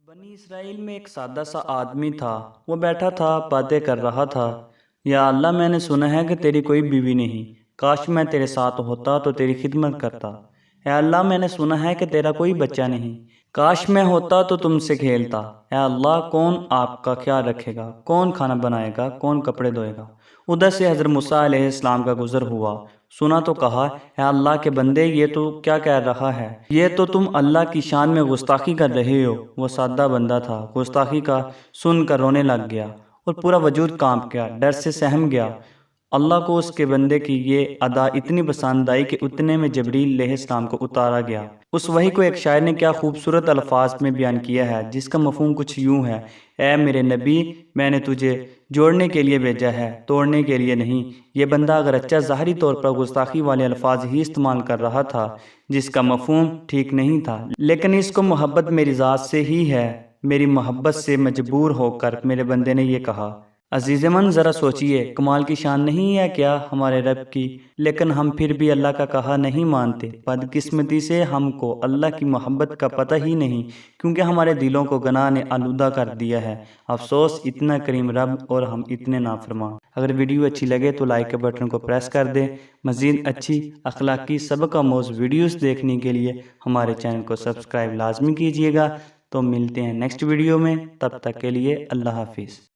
بنی اسرائیل میں ایک سادہ سا آدمی تھا۔ وہ بیٹھا تھا، باتیں کر رہا تھا۔ یا اللہ، میں نے سنا ہے کہ تیری کوئی بیوی نہیں، کاش میں تیرے ساتھ ہوتا تو تیری خدمت کرتا۔ اے اللہ، میں نے سنا ہے کہ تیرا کوئی بچہ نہیں، کاش میں ہوتا تو تم سے کھیلتا۔ اے اللہ، کون آپ کا خیال رکھے گا، کون کھانا بنائے گا، کون کپڑے دھوئے گا؟ ادھر سے حضرت موسیٰ علیہ السلام کا گزر ہوا، سنا تو کہا، اے اللہ کے بندے، یہ تو کیا کہہ رہا ہے؟ یہ تو تم اللہ کی شان میں گستاخی کر رہے ہو۔ وہ سادہ بندہ تھا، گستاخی کا سن کر رونے لگ گیا اور پورا وجود کانپ گیا، ڈر سے سہم گیا۔ اللہ کو اس کے بندے کی یہ ادا اتنی پسند آئی کہ اتنے میں جبریل علیہ السلام کو اتارا گیا۔ اس وحی کو ایک شاعر نے کیا خوبصورت الفاظ میں بیان کیا ہے، جس کا مفہوم کچھ یوں ہے: اے میرے نبی، میں نے تجھے جوڑنے کے لیے بھیجا ہے، توڑنے کے لیے نہیں۔ یہ بندہ اگرچہ ظاہری طور پر گستاخی والے الفاظ ہی استعمال کر رہا تھا، جس کا مفہوم ٹھیک نہیں تھا، لیکن اس کو محبت میری ذات سے ہی ہے۔ میری محبت سے مجبور ہو کر میرے بندے نے یہ کہا۔ عزیز من، ذرا سوچئے، کمال کی شان نہیں ہے کیا ہمارے رب کی؟ لیکن ہم پھر بھی اللہ کا کہا نہیں مانتے۔ بدقسمتی سے ہم کو اللہ کی محبت کا پتہ ہی نہیں، کیونکہ ہمارے دلوں کو گناہ نے آلودہ کر دیا ہے۔ افسوس، اتنا کریم رب اور ہم اتنے نافرمان۔ اگر ویڈیو اچھی لگے تو لائک کے بٹن کو پریس کر دیں۔ مزید اچھی اخلاقی سبق آموز ویڈیوز دیکھنے کے لیے ہمارے چینل کو سبسکرائب لازمی کیجیے گا۔ تو ملتے ہیں نیکسٹ ویڈیو میں، تب تک کے لیے اللہ حافظ۔